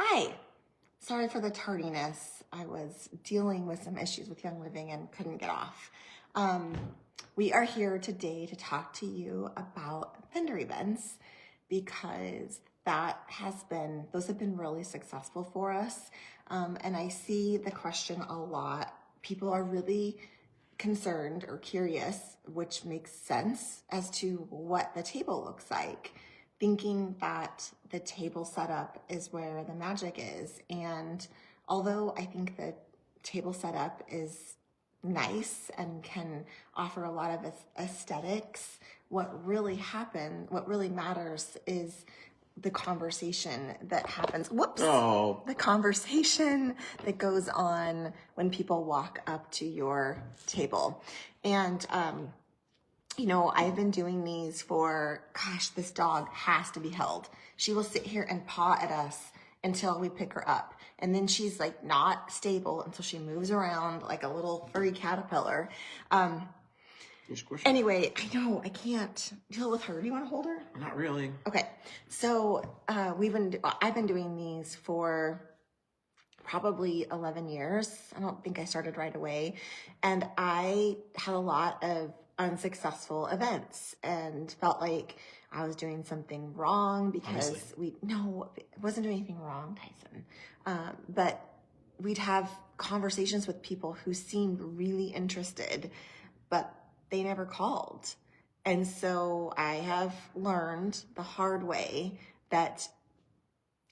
Hi. Sorry for the tardiness. I was dealing with some issues with Young Living and couldn't get off. We are here today to talk to you about vendor events because those have been really successful for us. And I see the question a lot. People are really concerned or curious, which makes sense as to what the table looks like, thinking that the table setup is where the magic is. And although I think the table setup is nice and can offer a lot of aesthetics, what really matters is the conversation that happens. The conversation that goes on when people walk up to your table. And, I've been doing these for, this dog has to be held. She will sit here and paw at us until we pick her up. And then she's like not stable until she moves around like a little furry caterpillar. Anyway, I know I can't deal with her. Do you want to hold her? Not really. Okay. So I've been doing these for probably 11 years. I don't think I started right away. And I had a lot of unsuccessful events and felt like I was doing something wrong because it wasn't doing anything wrong, Tyson. But we'd have conversations with people who seemed really interested, but they never called. And so I have learned the hard way that,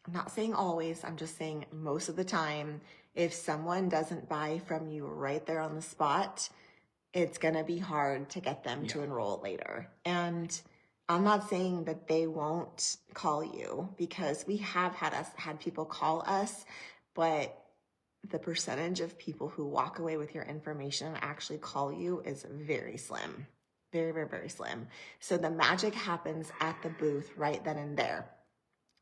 I'm not saying always, I'm just saying most of the time, if someone doesn't buy from you right there on the spot, it's going to be hard to get them to enroll later. And I'm not saying that they won't call you, because we have had people call us, but the percentage of people who walk away with your information and actually call you is very slim. Very, very, very slim. So the magic happens at the booth right then and there.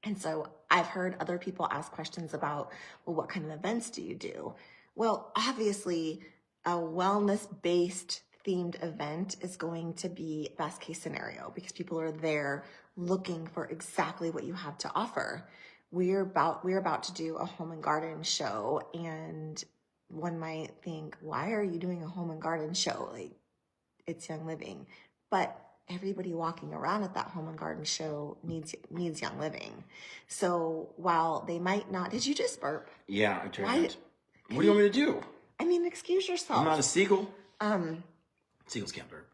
And so I've heard other people ask questions about, well, what kind of events do you do? Well, obviously, a wellness-based themed event is going to be best case scenario because people are there looking for exactly what you have to offer. We're about to do a home and garden show, and one might think, why are you doing a home and garden show? Like, it's Young Living. But everybody walking around at that home and garden show needs Young Living. So while they might not, did you just burp? Yeah, I tried. What do you want me to do? I mean, excuse yourself. I'm not a seagull. Seagulls can't burp.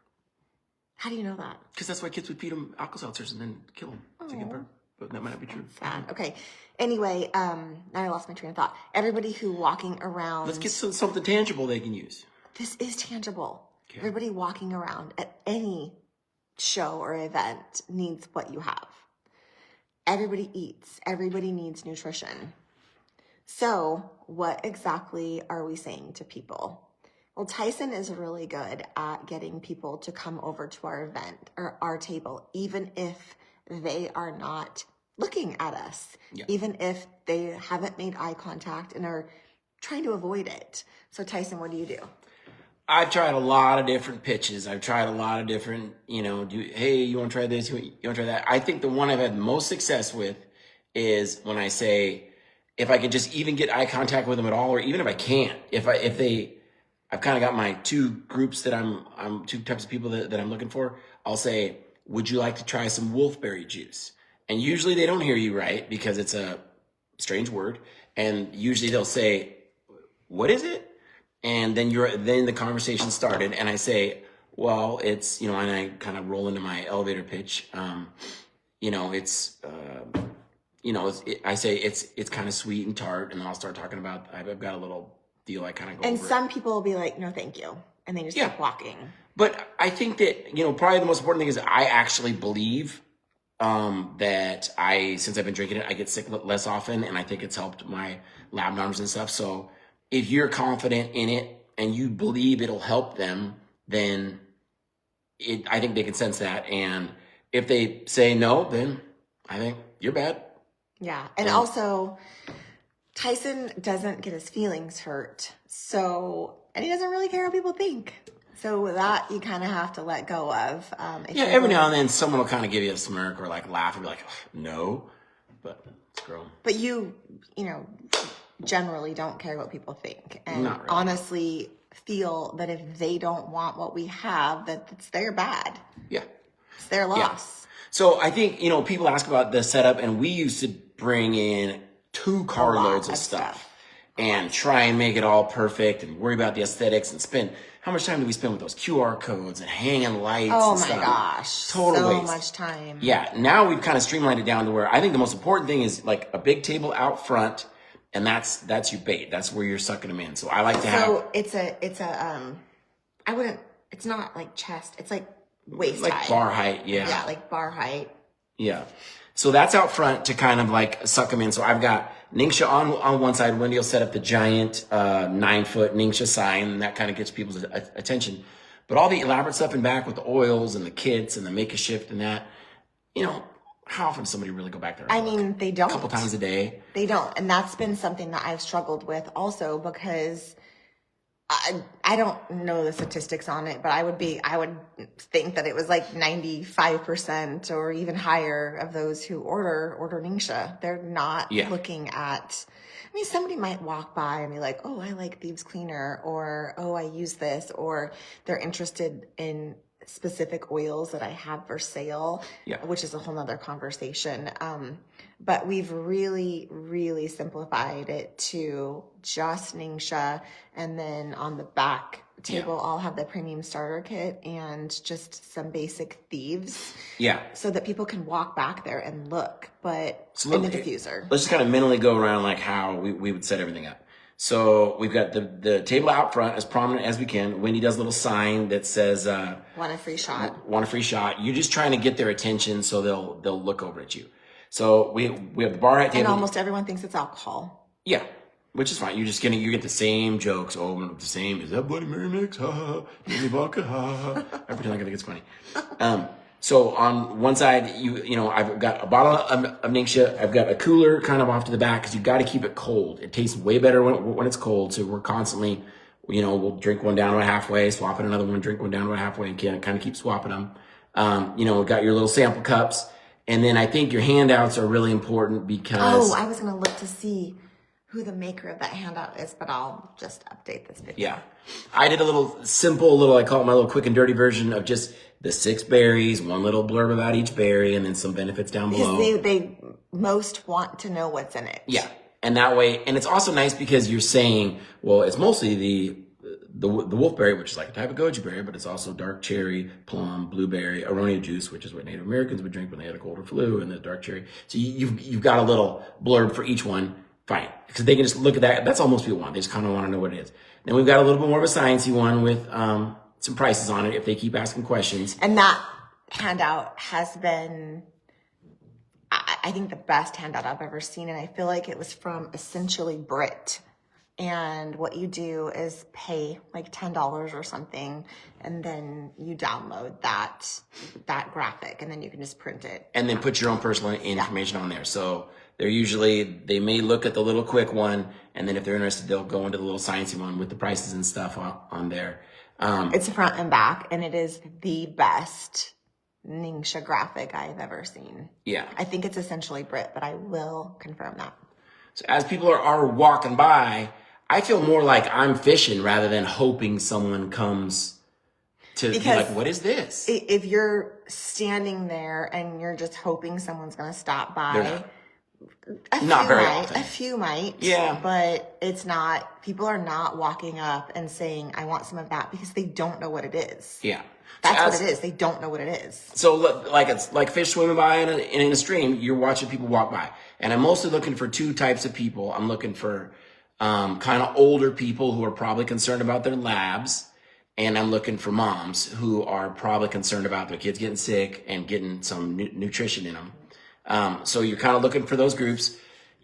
How do you know that? Because that's why kids would feed them Alka-Seltzers and then kill them to get burp. But that might not be true. Sad. Okay. Anyway, now I lost my train of thought. Everybody who walking around. Let's get something tangible they can use. This is tangible. Okay. Everybody walking around at any show or event needs what you have. Everybody eats. Everybody needs nutrition. So what exactly are we saying to people? Well, Tyson is really good at getting people to come over to our event or our table, even if they are not looking at us, even if they haven't made eye contact and are trying to avoid it. So Tyson, what do you do? I've tried a lot of different pitches. I've tried a lot of different, hey, you want to try this? You want to try that? I think the one I've had most success with is when I say, if I can just even get eye contact with them at all, or even if I can't, I've kind of got my two groups that I'm two types of people that I'm looking for. I'll say, would you like to try some wolfberry juice? And usually they don't hear you right because it's a strange word. And usually they'll say, what is it? And then the conversation started, and I say, well, it's, and I kind of roll into my elevator pitch. I say it's kind of sweet and tart, and then I'll start talking about, I've got a little deal I kind of go and over. Some people will be like, no, thank you. And they just keep walking. But I think that, probably the most important thing is I actually believe that since I've been drinking it, I get sick less often, and I think it's helped my lab numbers and stuff. So if you're confident in it and you believe it'll help them, then I think they can sense that. And if they say no, then I think you're bad. Yeah. And also, Tyson doesn't get his feelings hurt. And he doesn't really care what people think. So with that, you kind of have to let go of. Every now and then someone will kind of give you a smirk or like laugh and be like, oh, no. But Scroll. But you know, generally don't care what people think. And Not really. honestly feel that if they don't want what we have, that it's their bad. Yeah. It's their loss. So I think, people ask about the setup, and we used to bring in 2 carloads of stuff and try and make it all perfect and worry about the aesthetics and spend. How much time do we spend with those QR codes and hanging lights Oh and my stuff? gosh. Total so waste. much time. Yeah. Now we've kind of streamlined it down to where I think the most important thing is like a big table out front, and that's your bait. That's where you're sucking them in. So I like to have. So it's not like chest. It's like waist like high. bar height. Yeah. Yeah, like bar height. Yeah. So that's out front to kind of like suck them in. So I've got Ningxia on one side. Wendy will set up the giant 9-foot Ningxia sign, and that kind of gets people's attention. But all the elaborate stuff in back with the oils and the kits and the make a shift and that, how often does somebody really go back there? I mean, they don't. A couple times a day. They don't. And that's been something that I've struggled with also, because I don't know the statistics on it, but I would think that it was like 95% or even higher of those who order Ningxia. They're not looking at, somebody might walk by and be like, oh, I like Thieves Cleaner, or, oh, I use this, or they're interested in specific oils that I have for sale, which is a whole nother conversation. But we've really, really simplified it to just Ningxia, and then on the back table, I'll have the premium starter kit and just some basic Thieves. Yeah. So that people can walk back there and look, but in the diffuser. Let's just kind of mentally go around like how we would set everything up. So we've got the table out front as prominent as we can. Wendy does a little sign that says, want a free shot. Want a free shot. You're just trying to get their attention so they'll look over at you. So we have the bar height table. And almost everyone thinks it's alcohol. Yeah, which is fine. You get the same jokes over and the same. Is that Bloody Mary mix? Ha ha. Give me vodka. Ha ha. I pretend like I think it's funny. So on one side, I've got a bottle of Ningxia. I've got a cooler kind of off to the back because you've got to keep it cold. It tastes way better when it's cold. So we're constantly, we'll drink one down about halfway, swap it another one, drink one down about halfway, and kind of keep swapping them. We've got your little sample cups. And then I think your handouts are really important because... Oh, I was going to look to see who the maker of that handout is, but I'll just update this picture. Yeah. I did a little simple, I call it my little quick and dirty version of just the 6 berries, one little blurb about each berry, and then some benefits down below. Because they most want to know what's in it. Yeah. And that way, and it's also nice because you're saying, well, it's mostly the wolfberry, which is like a type of goji berry, but it's also dark cherry, plum, blueberry, aronia juice, which is what Native Americans would drink when they had a cold or flu, and the dark cherry. So you've got a little blurb for each one. Fine. Because they can just look at that. That's all most people want. They just kind of want to know what it is. Then we've got a little bit more of a sciencey one with some prices on it if they keep asking questions. And that handout has been, I think, the best handout I've ever seen. And I feel like it was from Essentially Brit. And what you do is pay like $10 or something, and then you download that graphic, and then you can just print it. And then put your own personal information on there. So they may look at the little quick one, and then if they're interested, they'll go into the little sciencey one with the prices and stuff on there. It's front and back, and it is the best Ningxia graphic I've ever seen. Yeah. I think it's Essentially Brit, but I will confirm that. So as people are walking by, I feel more like I'm fishing rather than hoping someone comes to be like, what is this? If you're standing there and you're just hoping someone's going to stop by, a few might. Yeah. But it's not, people are not walking up and saying, I want some of that, because they don't know what it is. Yeah. That's what it is. They don't know what it is. So it's like fish swimming by in a stream. You're watching people walk by. And I'm mostly looking for 2 types of people. I'm looking for kind of older people who are probably concerned about their labs. And I'm looking for moms who are probably concerned about their kids getting sick and getting some nutrition in them. So you're kind of looking for those groups.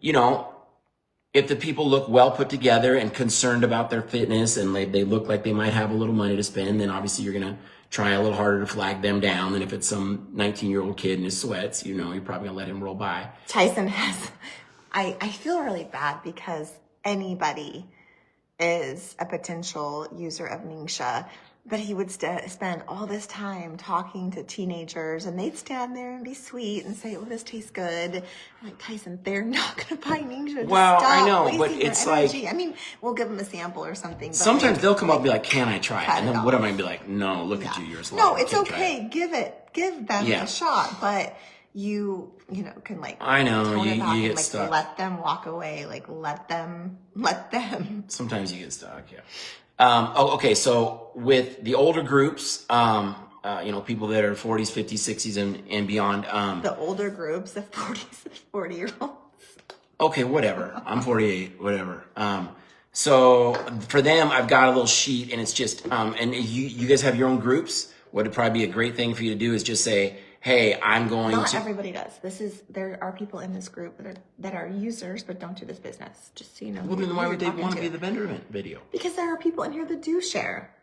If the people look well put together and concerned about their fitness, and they look like they might have a little money to spend, then obviously you're going to try a little harder to flag them down than if it's some 19-year-old kid in his sweats. You're probably going to let him roll by. Tyson has... I feel really bad because anybody is a potential user of Ningxia, But he would spend all this time talking to teenagers, and they'd stand there and be sweet and say, "Oh, this tastes good." I'm like, Tyson, they're not going to buy Ningxia. Just Well, stop I know, but wasting their it's like- energy. I mean, we'll give them a sample or something. But Sometimes like, they'll come up and be like, "Can I try it?" cut And it then what am I off. gonna be like? No, look at you, you're a slob. No, it's Can't try okay. it." Give them Yeah. a shot, but you know, can like I know, tone it you back and get like stuck. let them walk away. Like let them. Sometimes you get stuck, yeah. Okay, so with the older groups, people that are 40s, 50s, 60s, and beyond. The older groups, the 40s and 40-year-olds. Okay, whatever. I'm 48, whatever. So for them, I've got a little sheet, and it's just, and you guys have your own groups. What would probably be a great thing for you to do is just say, "Hey, I'm going Not to." everybody does. There are people in this group that are users but don't do this business. Just so you know. Well, then why who would you're they talking want to to. be the vendor event video? Because there are people in here that do share,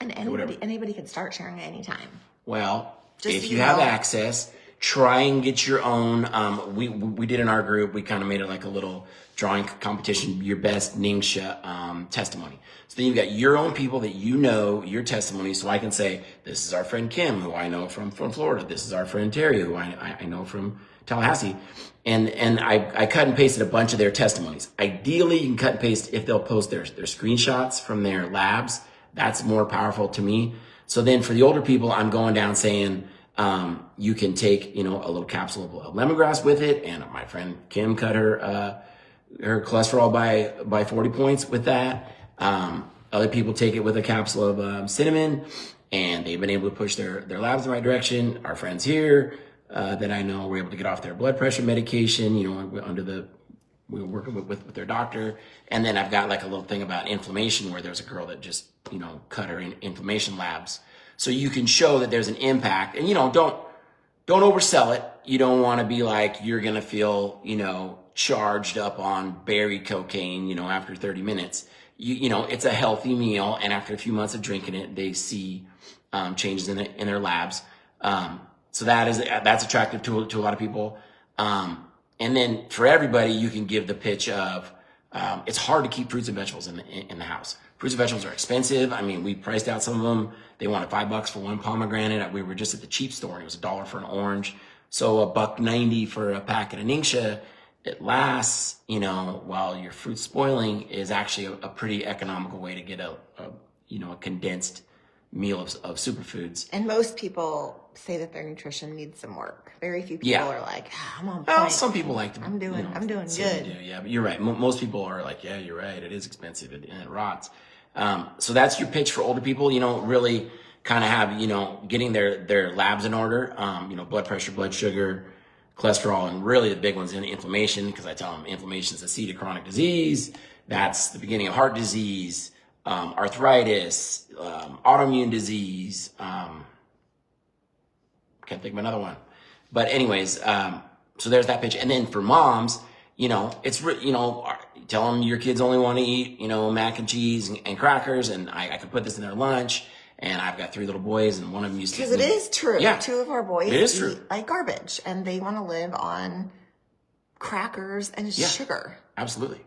and whatever. anybody can start sharing at any time. Well, Just if so you you have know. access, try and get your own. We did in our group. We kind of made it like a little drawing competition. Your best Ningxia testimony. So then you've got your own people that you know your testimony. So I can say, "This is our friend Kim, who I know from Florida. This is our friend Terry, who I know from Tallahassee." And I cut and pasted a bunch of their testimonies. Ideally, you can cut and paste if they'll post their screenshots from their labs. That's more powerful to me. So then for the older people, I'm going down saying, you can take, a little capsule of lemongrass with it. And my friend Kim cut her cholesterol by 40 points with that. Other people take it with a capsule of cinnamon, and they've been able to push their labs in the right direction. Our friends here that I know were able to get off their blood pressure medication, we were working with their doctor. And then I've got like a little thing about inflammation where there's a girl that just, cut her inflammation labs. So you can show that there's an impact, and, don't oversell it. You don't want to be like, you're going to feel, charged up on buried cocaine, after 30 minutes. It's a healthy meal. And after a few months of drinking it, they see changes in their labs. So that's attractive to a lot of people. And then for everybody, you can give the pitch of, it's hard to keep fruits and vegetables in the house. Fruits and vegetables are expensive. I mean, we priced out some of them. They wanted $5 for one pomegranate. We were just at the cheap store, and it was $1 for an orange. So $1.90 for a packet of Ningxia. It lasts, while your fruit's spoiling, is actually a pretty economical way to get a condensed meal of superfoods. And most people say that their nutrition needs some work. Very few people Yeah. are like, I'm on point. Well, some people like to. I'm doing say good. they do, yeah, but you're right. Most people are like, yeah, you're right. It is expensive and it rots. So that's your pitch for older people. Really kind of have getting their labs in order. Blood pressure, blood sugar, cholesterol, and really the big ones in inflammation, because I tell them inflammation is the seed of chronic disease. That's the beginning of heart disease, arthritis, autoimmune disease. Can't think of another one. But anyways, so there's that pitch. And then for moms, it's, tell them your kids only want to eat, mac and cheese and crackers. And I could put this in their lunch. And I've got 3 little boys, and one of them used to. Because it is true. Yeah. 2 of our boys It is eat true. like garbage, and they want to live on crackers and sugar. Absolutely.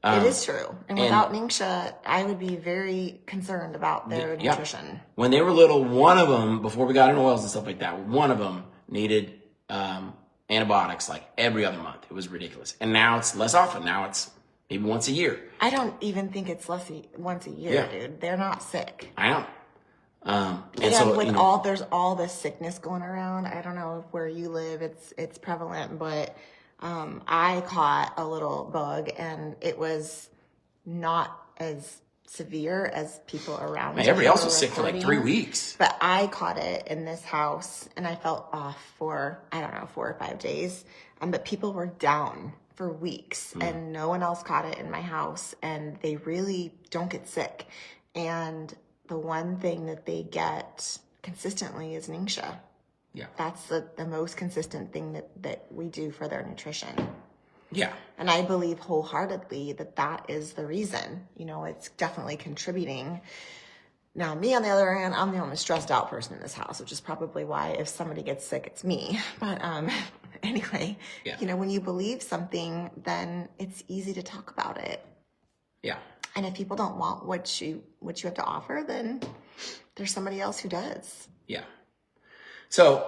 It is true. And without Ningxia, I would be very concerned about their nutrition. When they were little, one of them, before we got into oils and stuff like that, one of them needed antibiotics like every other month. It was ridiculous. And now it's less often. Now it's maybe once a year. I don't even think it's once a year, dude. They're not sick. I know. And Again, so with there's all this sickness going around. I don't know if where you live it's prevalent, but I caught a little bug, and it was not as severe as people around me. Everybody else was sick for like 3 weeks. But I caught it in this house, and I felt off for 4 or 5 days. But people were down for weeks, and no one else caught it in my house, and they really don't get sick. And the one thing that they get consistently is Ningxia. Yeah. That's the most consistent thing that we do for their nutrition. Yeah. And I believe wholeheartedly that is the reason. It's definitely contributing. Now, me, on the other hand, I'm the only stressed out person in this house, which is probably why if somebody gets sick, it's me. But anyway, when you believe something, then it's easy to talk about it. Yeah. And if people don't want what you have to offer, then there's somebody else who does. Yeah. So,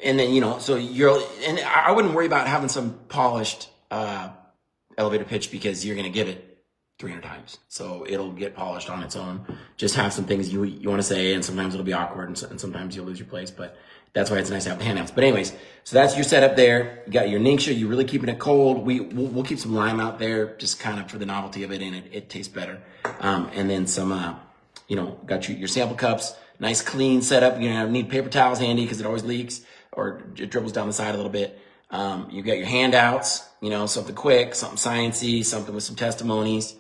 and then, so and I wouldn't worry about having some polished, elevator pitch, because you're going to give it 300 times. So it'll get polished on its own. Just have some things you want to say, and sometimes it'll be awkward, and sometimes you'll lose your place, but that's why it's nice to have the handouts. But anyways, so that's your setup there. You got your Ningxia. You're really keeping it cold. We'll keep some lime out there, just kind of for the novelty of it, and it tastes better. And then some, got your sample cups. Nice clean setup. You're gonna need paper towels handy because it always leaks or it dribbles down the side a little bit. You got your handouts, something quick, something sciencey, something with some testimonies.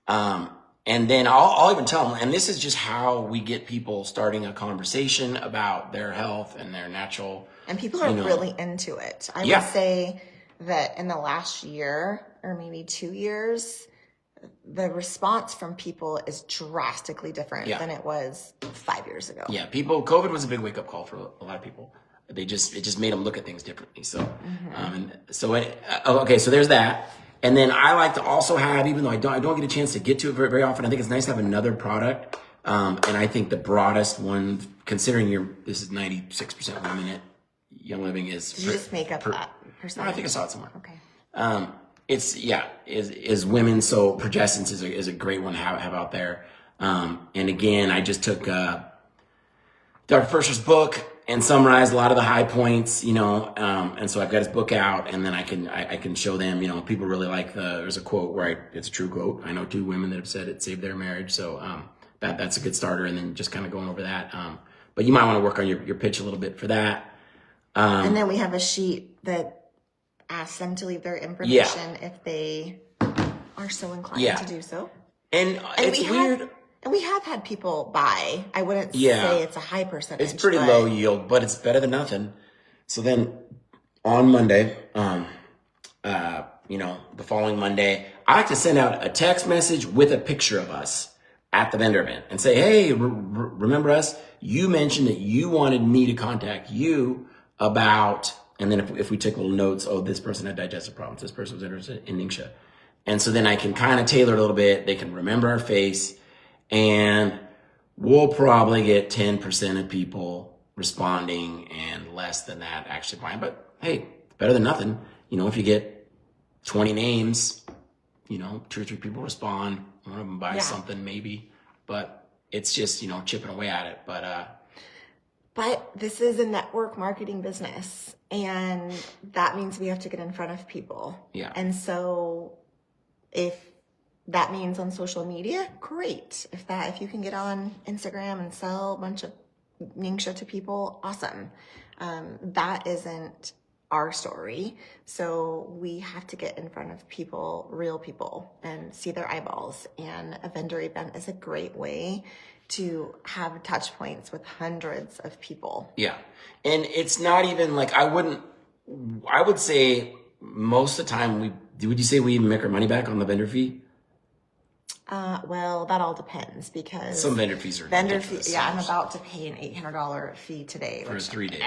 And then I'll even tell them, and this is just how we get people starting a conversation about their health and their natural. And people are really into it. I would say that in the last year or maybe 2 years, the response from people is drastically different than it was 5 years ago. Yeah, COVID was a big wake up call for a lot of people. It just made them look at things differently. So, okay, so there's that. And then I like to also have, even though I don't get a chance to get to it very, very often, I think it's nice to have another product. And I think the broadest one, considering this is 96% women at Young Living, is. Did you just make up that percentage? No, I think I saw it somewhere. Okay. Is women. So Progestence is a great one to have out there. And again, I just took Dr. Furster's book and summarized a lot of the high points, and so I've got his book out, and then I can show them, people really like there's a quote where it's a true quote. I know 2 women that have said it saved their marriage. So, that's a good starter. And then just kind of going over that. But you might want to work on your pitch a little bit for that. And then we have a sheet that asks them to leave their information if they are so inclined to do so. And it's weird. And we have had people buy. I wouldn't say it's a high percentage. It's pretty low yield, but it's better than nothing. So then on Monday, the following Monday, I like to send out a text message with a picture of us at the vendor event and say, hey, remember us? You mentioned that you wanted me to contact you about, and then if we took little notes, this person had digestive problems, this person was interested in Ningxia. And so then I can kind of tailor it a little bit. They can remember our face. And we'll probably get 10% of people responding and less than that actually buying. But hey, better than nothing. If you get 20 names, 2 or 3 people respond, one of them buys something maybe. But it's just, chipping away at it. But this is a network marketing business, and that means we have to get in front of people. Yeah. And so if that means on social media, great. If you can get on Instagram and sell a bunch of Ningxia to people, awesome. That isn't our story. So we have to get in front of people, real people, and see their eyeballs. And a vendor event is a great way to have touch points with hundreds of people. Yeah. And it's not even like, I would say most of the time would you say we even make our money back on the vendor fee? Well, that all depends because some vendor fees are ridiculous. Yeah, I'm about to pay an $800 fee today for a 3-day.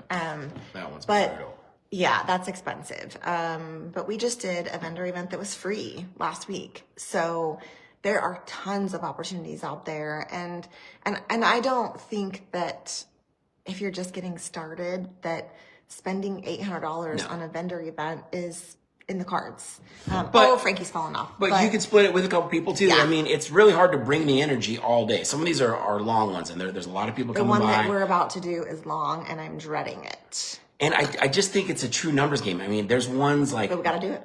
That one's brutal. Yeah, that's expensive. But we just did a vendor event that was free last week, so there are tons of opportunities out there, and I don't think that if you're just getting started, that spending $800 on a vendor event is in the cards. Frankie's falling off. But you can split it with a couple people too. Yeah. I mean, it's really hard to bring the energy all day. Some of these are long ones, and there's a lot of people coming by. The one that we're about to do is long, and I'm dreading it. And I just think it's a true numbers game. I mean, there's ones like... But we got to do it.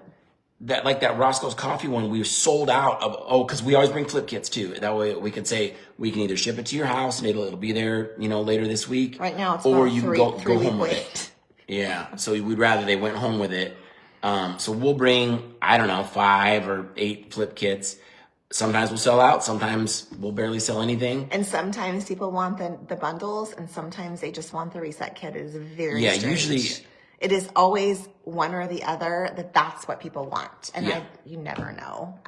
That Roscoe's Coffee one, we were sold out of, because we always bring flip kits too. That way we can say, we can either ship it to your house and it'll be there, later this week. Right now it's or you can go home with wait. it. Yeah. So we'd rather they went home with it. So we'll bring, 5 or 8 flip kits. Sometimes we'll sell out. Sometimes we'll barely sell anything. And sometimes people want the bundles, and sometimes they just want the reset kit. It is very strange. Usually it is always one or the other. That's what people want, and you never know.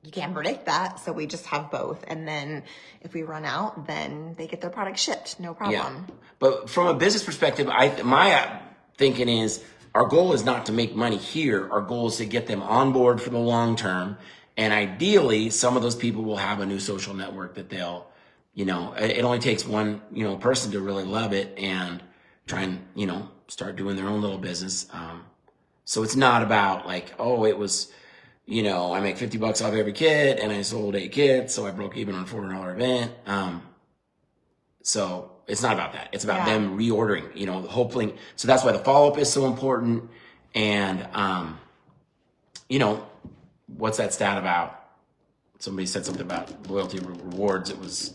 You can't predict that, so we just have both. And then if we run out, then they get their product shipped, no problem. Yeah. But from a business perspective, my thinking is our goal is not to make money here. Our goal is to get them on board for the long term. And ideally, some of those people will have a new social network that they'll you know, it only takes one, you know, person to really love it and try and, you know, start doing their own little business. So it's not about like, oh, it was, you know, I make $50 off every kit and I sold 8 kits, so I broke even on a $400 event. So it's not about that. It's about them reordering, you know, hopefully. So that's why the follow-up is so important. And, you know, what's that stat about? Somebody said something about loyalty rewards. It was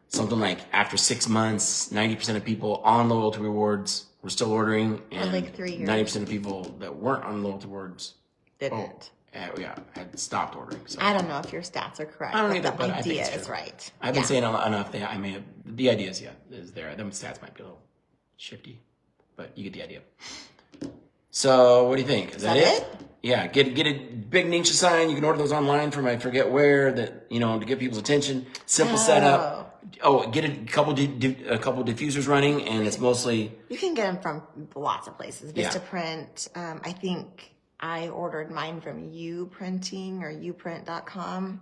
something like after 6 months, 90% of people on loyalty rewards were still ordering, and like 3 years. 90% of people that weren't on loyalty rewards Didn't. had stopped ordering. So I don't know if your stats are correct. I don't but either, the but I think idea it's is true. right. I've been saying enough that I may have, the idea is there. Them stats might be a little shifty, but you get the idea. So what do you think? Is that it? Yeah, get a big Ningxia sign. You can order those online from I forget where, that, you know, to get people's attention. Simple setup. Oh, get a couple diffusers running, and it's mostly, You can get them from lots of places. Vistaprint. I think I ordered mine from Uprinting or uprint.com.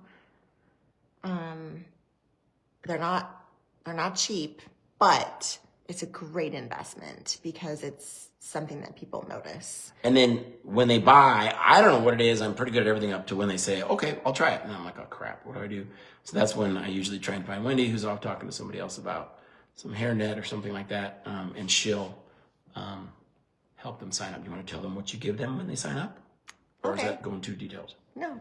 They're not cheap, but it's a great investment because it's something that people notice. and then when they buy, I don't know what it is. I'm pretty good at everything up to when they say, okay, I'll try it. And I'm like, oh crap, what do I do? So that's when I usually try and find Wendy, who's off talking to somebody else about some hairnet or something like that. And she'll help them sign up. Do you want to tell them what you give them when they sign up? Or is that going too detailed? No.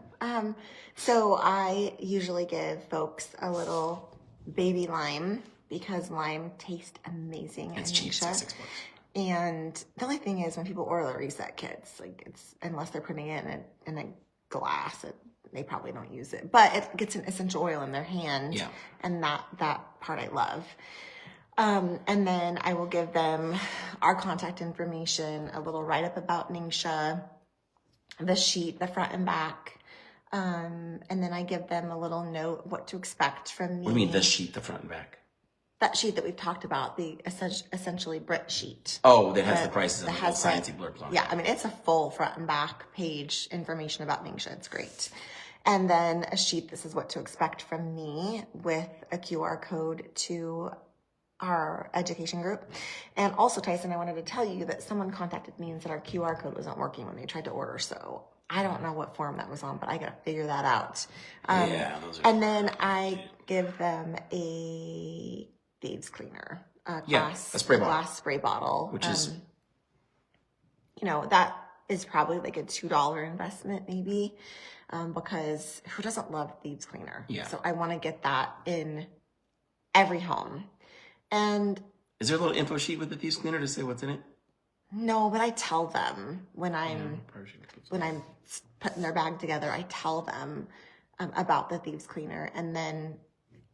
So I usually give folks a little baby lime because lime tastes amazing. It's cheap, it's like $6. And the only thing is when people order reset kits, like it's, unless they're putting it in a glass, they probably don't use it. But it gets an essential oil in their hand. Yeah. And that part I love. And then I will give them our contact information, a little write-up about Ningxia, the sheet, the front and back. And then I give them a little note what to expect from me. What do you mean, the sheet, the front and back? That sheet that we've talked about, the essentially Brit sheet. Oh, that has the prices and the has sciencey blurbs on it. Yeah, I mean, it's a full front and back page information about Ningxia. It's great. And then a sheet, this is what to expect from me, with a QR code to our education group. And also, Tyson, I wanted to tell you that someone contacted me and said our QR code wasn't working when they tried to order. So I don't know what form that was on, but I got to figure that out. And then I give them a Thieves Cleaner, a spray bottle. glass spray bottle, which is, you know, that is probably like a $2 investment maybe, because who doesn't love Thieves Cleaner? Yeah. So I want to get that in every home. And is there a little info sheet with the Thieves Cleaner to say what's in it? no, but I tell them when I'm putting their bag together, I tell them about the Thieves Cleaner, and then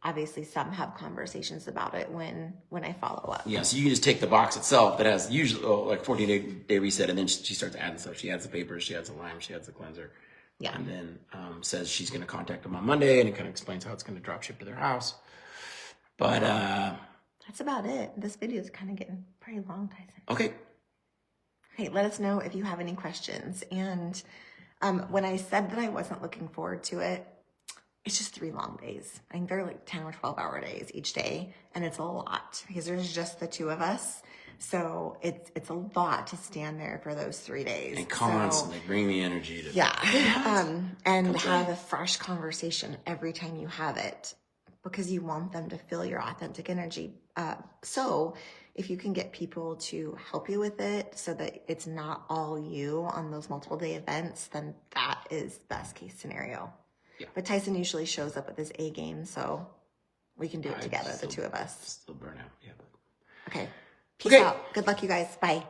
obviously some have conversations about it when I follow up. Yeah, so you can just take the box itself that has usually like 14-day reset, and then she starts adding stuff. She adds the papers, she adds the lime, she adds the cleanser. Yeah. And then says she's going to contact them on Monday, and it kind of explains how it's going to drop ship to their house. But that's about it. This video is kind of getting pretty long, Tyson. Okay. Hey, let us know if you have any questions. And when I said that I wasn't looking forward to it, it's just 3 long days. I think they're like 10 or 12-hour days each day, and it's a lot because there's just the 2 of us. So it's a lot to stand there for those 3 days. And constantly bring the energy to and have a fresh conversation every time you have it, because you want them to feel your authentic energy. So if you can get people to help you with it so that it's not all you on those multiple day events, then that is best case scenario. Yeah. But Tyson usually shows up with his A game, so we can do it together, the 2 of us. Still burn out, yeah. Okay. Peace out. Good luck, you guys. Bye.